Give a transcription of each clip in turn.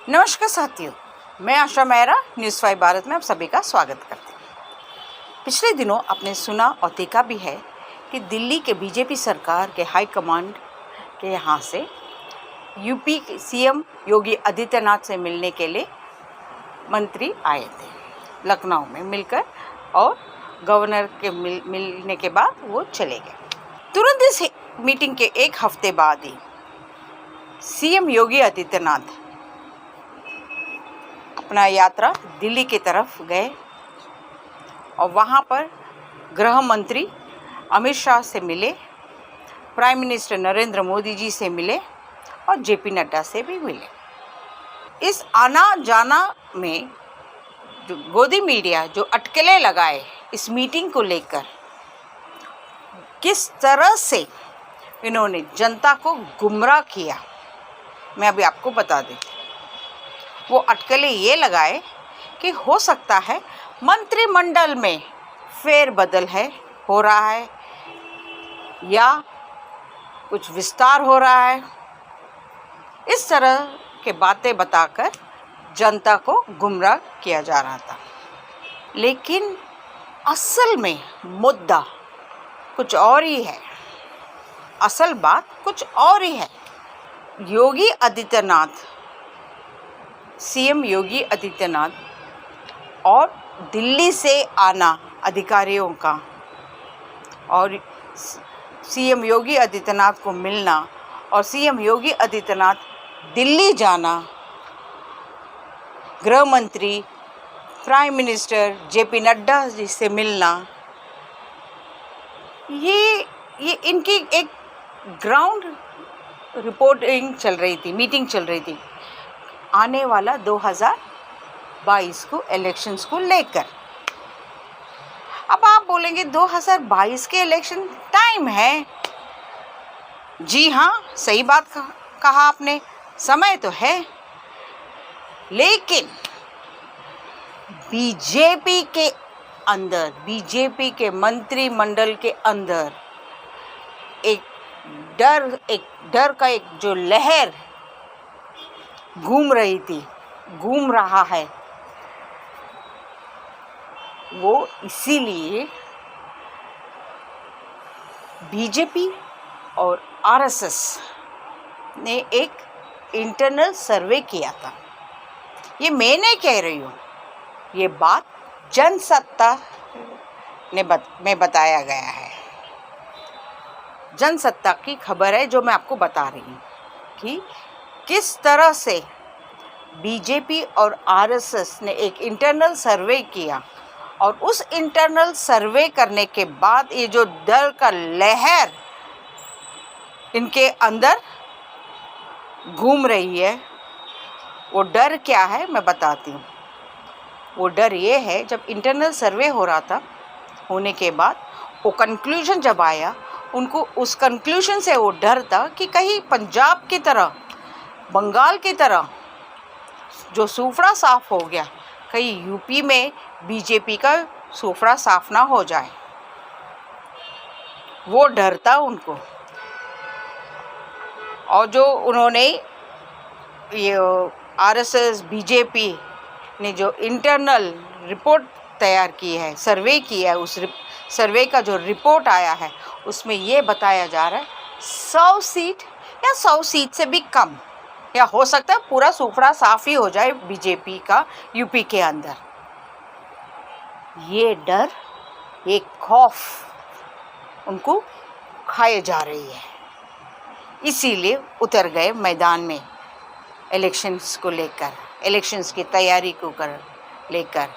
नमस्कार साथियों, मैं आशा मेहरा न्यूज़ 5 भारत में आप सभी का स्वागत करती हूँ। पिछले दिनों आपने सुना और देखा भी है कि दिल्ली के बीजेपी सरकार के हाई कमांड के यहाँ से यूपी सीएम योगी आदित्यनाथ से मिलने के लिए मंत्री आए थे लखनऊ में मिलकर, और गवर्नर के मिलने के बाद वो चले गए। तुरंत इस मीटिंग के एक हफ्ते बाद ही सीएम योगी आदित्यनाथ अपना यात्रा दिल्ली की तरफ गए और वहाँ पर गृह मंत्री अमित शाह से मिले, प्राइम मिनिस्टर नरेंद्र मोदी जी से मिले और जेपी नड्डा से भी मिले। इस आना जाना में जो गोदी मीडिया जो अटकलें लगाए इस मीटिंग को लेकर, किस तरह से इन्होंने जनता को गुमराह किया, मैं अभी आपको बता देती। वो अटकलें ये लगाए कि हो सकता है मंत्रिमंडल में फेरबदल हो रहा है या कुछ विस्तार हो रहा है। इस तरह के बातें बताकर जनता को गुमराह किया जा रहा था, लेकिन असल में मुद्दा कुछ और ही है। असल बात कुछ और ही है। योगी आदित्यनाथ, सीएम योगी आदित्यनाथ और दिल्ली से आना अधिकारियों का और सीएम योगी आदित्यनाथ को मिलना और सीएम योगी आदित्यनाथ दिल्ली जाना, गृह मंत्री prime minister JP Nadda ji से मिलना, ये इनकी एक ग्राउंड रिपोर्टिंग चल रही थी, मीटिंग चल रही थी आने वाला 2022 को इलेक्शंस को लेकर। अब आप बोलेंगे 2022 के इलेक्शन टाइम है। जी हाँ, सही बात कहा आपने, समय तो है, लेकिन बीजेपी के अंदर, बीजेपी के मंत्रिमंडल के अंदर एक डर का एक जो लहर घूम रहा है, वो इसीलिए बीजेपी और आरएसएस ने एक इंटरनल सर्वे किया था। ये मैं नहीं कह रही हूँ, ये बात जनसत्ता में बताया गया है। जनसत्ता की खबर है जो मैं आपको बता रही हूँ कि किस तरह से बीजेपी और आरएसएस ने एक इंटरनल सर्वे किया, और उस इंटरनल सर्वे करने के बाद ये जो डर का लहर इनके अंदर घूम रही है, वो डर क्या है मैं बताती हूँ। वो डर ये है, जब इंटरनल सर्वे हो रहा था, होने के बाद वो कंक्लूजन जब आया, उनको उस कंक्लूजन से वो डर था कि कहीं पंजाब की तरह, बंगाल की तरह जो सूफड़ा साफ हो गया, कहीं यूपी में बीजेपी का सूफड़ा साफ ना हो जाए। वो डर था उनको। और जो उन्होंने ये आरएसएस बीजेपी ने जो इंटरनल रिपोर्ट तैयार की है, सर्वे किया है, उस सर्वे का जो रिपोर्ट आया है उसमें ये बताया जा रहा है 100 सीट या 100 सीट से भी कम, या हो सकता है पूरा सूफड़ा साफ ही हो जाए बीजेपी का यूपी के अंदर। ये डर, ये खौफ उनको खाए जा रही है, इसीलिए उतर गए मैदान में इलेक्शंस को लेकर, इलेक्शंस की तैयारी को लेकर,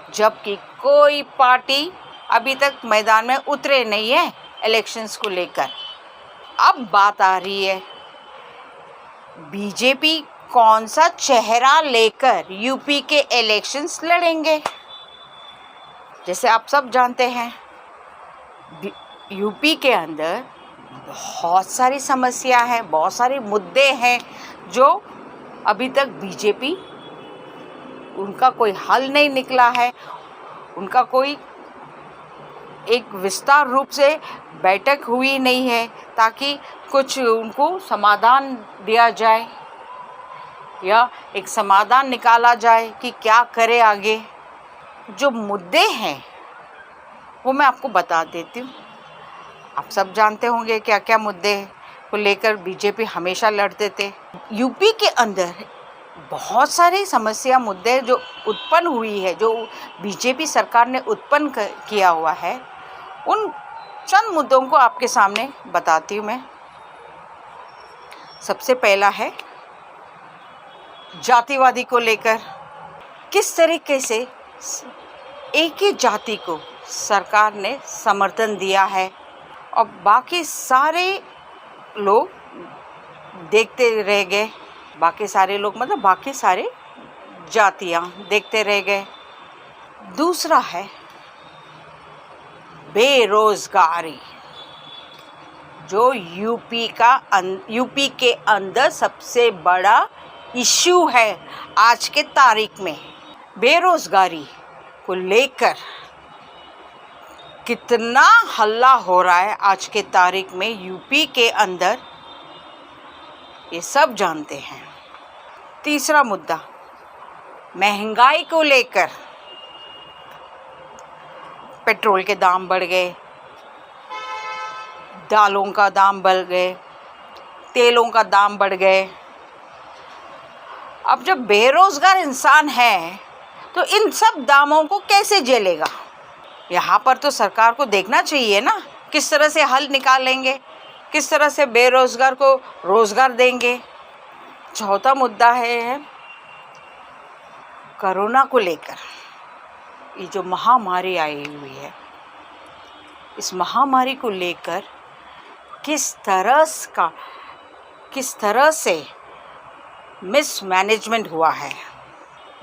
जबकि कोई पार्टी अभी तक मैदान में उतरे नहीं है इलेक्शंस को लेकर। अब बात आ रही है बीजेपी कौन सा चेहरा लेकर यूपी के इलेक्शंस लड़ेंगे। जैसे आप सब जानते हैं, यूपी के अंदर बहुत सारी समस्या है, बहुत सारे मुद्दे हैं जो अभी तक बीजेपी, उनका कोई हल नहीं निकला है, उनका कोई एक विस्तार रूप से बैठक हुई नहीं है ताकि कुछ उनको समाधान दिया जाए। या एक समाधान निकाला जाए कि क्या करें आगे। जो मुद्दे हैं वो मैं आपको बता देती हूँ। आप सब जानते होंगे क्या क्या मुद्दे को लेकर बीजेपी हमेशा लड़ते थे। यूपी के अंदर बहुत सारी समस्या मुद्दे जो उत्पन्न हुई है, जो बीजेपी सरकार ने उत्पन्न किया हुआ है, उन चंद मुद्दों को आपके सामने बताती हूँ मैं। सबसे पहला है जातिवादी को लेकर। किस तरीके से एक ही जाति को सरकार ने समर्थन दिया है और बाकी सारे लोग देखते रह गए। बाकी सारे लोग मतलब बाकी सारे जातियां देखते रह गए। दूसरा है बेरोजगारी, जो यूपी के अंदर सबसे बड़ा इश्यू है आज के तारीख में। बेरोजगारी को लेकर कितना हल्ला हो रहा है आज के तारीख में यूपी के अंदर, ये सब जानते हैं। तीसरा मुद्दा महंगाई को लेकर। पेट्रोल के दाम बढ़ गए, दालों का दाम बढ़ गए, तेलों का दाम बढ़ गए। अब जब बेरोजगार इंसान है तो इन सब दामों को कैसे झेलेगा? यहाँ पर तो सरकार को देखना चाहिए ना, किस तरह से हल निकालेंगे, किस तरह से बेरोजगार को रोजगार देंगे। चौथा मुद्दा है कोरोना को लेकर। ये जो महामारी आई हुई है, इस महामारी को लेकर किस तरह से मिसमैनेजमेंट हुआ है।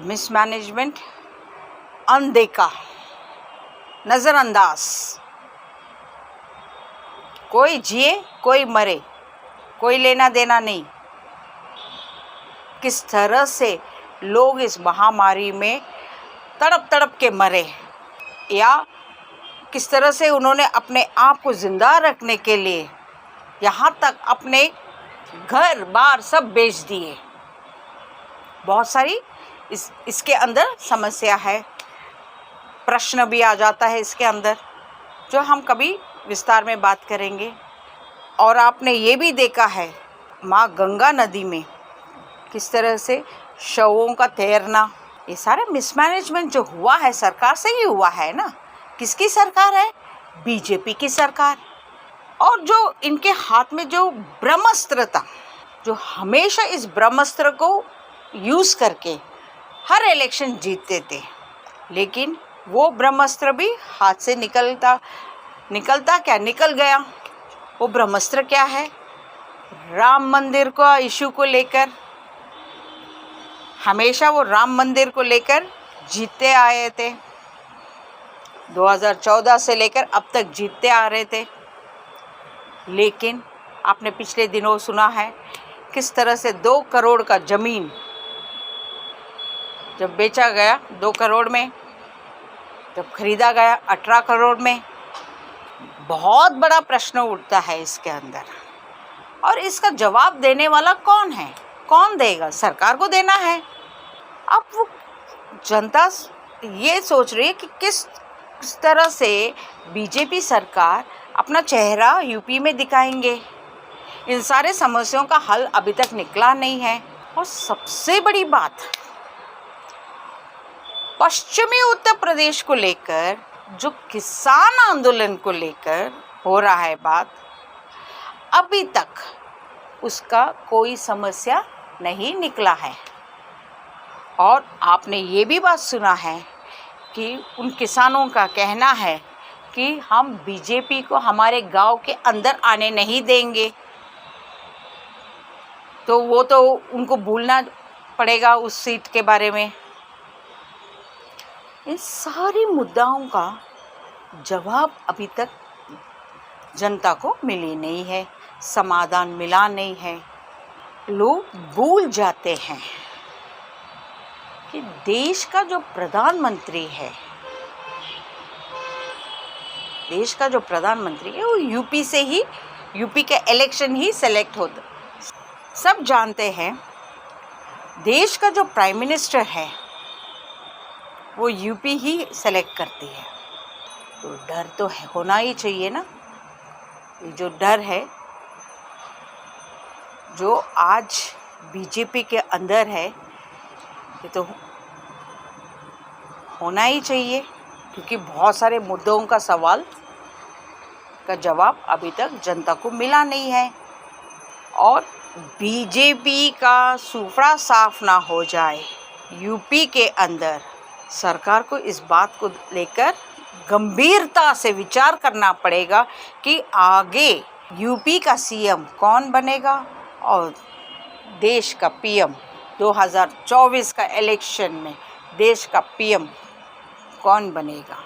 मिसमैनेजमेंट, अनदेखा, नज़रअंदाज, कोई जिए कोई मरे, कोई लेना देना नहीं। किस तरह से लोग इस महामारी में तड़प तड़प के मरे, या किस तरह से उन्होंने अपने आप को ज़िंदा रखने के लिए यहाँ तक अपने घर बार सब बेच दिए। बहुत सारी इसके अंदर समस्या है, प्रश्न भी आ जाता है इसके अंदर, जो हम कभी विस्तार में बात करेंगे। और आपने ये भी देखा है माँ गंगा नदी में किस तरह से शवों का तैरना। ये सारे मिसमैनेजमेंट जो हुआ है सरकार से ही हुआ है ना। किसकी सरकार है? बीजेपी की सरकार। और जो इनके हाथ में जो ब्रह्मास्त्र था, जो हमेशा इस ब्रह्मास्त्र को यूज़ करके हर इलेक्शन जीतते थे, लेकिन वो ब्रह्मास्त्र भी हाथ से निकल गया। वो ब्रह्मास्त्र क्या है? राम मंदिर का इशू को लेकर हमेशा वो राम मंदिर को लेकर जीतते आए थे। 2014 से लेकर अब तक जीतते आ रहे थे। लेकिन आपने पिछले दिनों सुना है किस तरह से 2 करोड़ का ज़मीन जब बेचा गया, 2 करोड़ में, जब खरीदा गया 18 करोड़ में। बहुत बड़ा प्रश्न उठता है इसके अंदर। और इसका जवाब देने वाला कौन है? कौन देगा? सरकार को देना है। अब वो जनता ये सोच रही है कि किस तरह से बीजेपी सरकार अपना चेहरा यूपी में दिखाएंगे। इन सारे समस्याओं का हल अभी तक निकला नहीं है। और सबसे बड़ी बात, पश्चिमी उत्तर प्रदेश को लेकर जो किसान आंदोलन को लेकर हो रहा है बात, अभी तक उसका कोई समस्या नहीं निकला है। और आपने ये भी बात सुना है कि उन किसानों का कहना है कि हम बीजेपी को हमारे गांव के अंदर आने नहीं देंगे। तो वो तो उनको भूलना पड़ेगा उस सीट के बारे में। इन सारी मुद्दाओं का जवाब अभी तक जनता को मिली नहीं है, समाधान मिला नहीं है। लोग भूल जाते हैं कि देश का जो प्रधानमंत्री है, वो यूपी के इलेक्शन ही सेलेक्ट होता। सब जानते हैं देश का जो प्राइम मिनिस्टर है वो यूपी ही सेलेक्ट करती है। तो डर तो होना ही चाहिए ना। ये जो डर है, जो आज बीजेपी के अंदर है, ये तो होना ही चाहिए, क्योंकि बहुत सारे मुद्दों का सवाल का जवाब अभी तक जनता को मिला नहीं है। और बीजेपी का सूफड़ा साफ ना हो जाए यूपी के अंदर, सरकार को इस बात को लेकर गंभीरता से विचार करना पड़ेगा कि आगे यूपी का सीएम कौन बनेगा और देश का पीएम 2024 का इलेक्शन में देश का पीएम कौन बनेगा।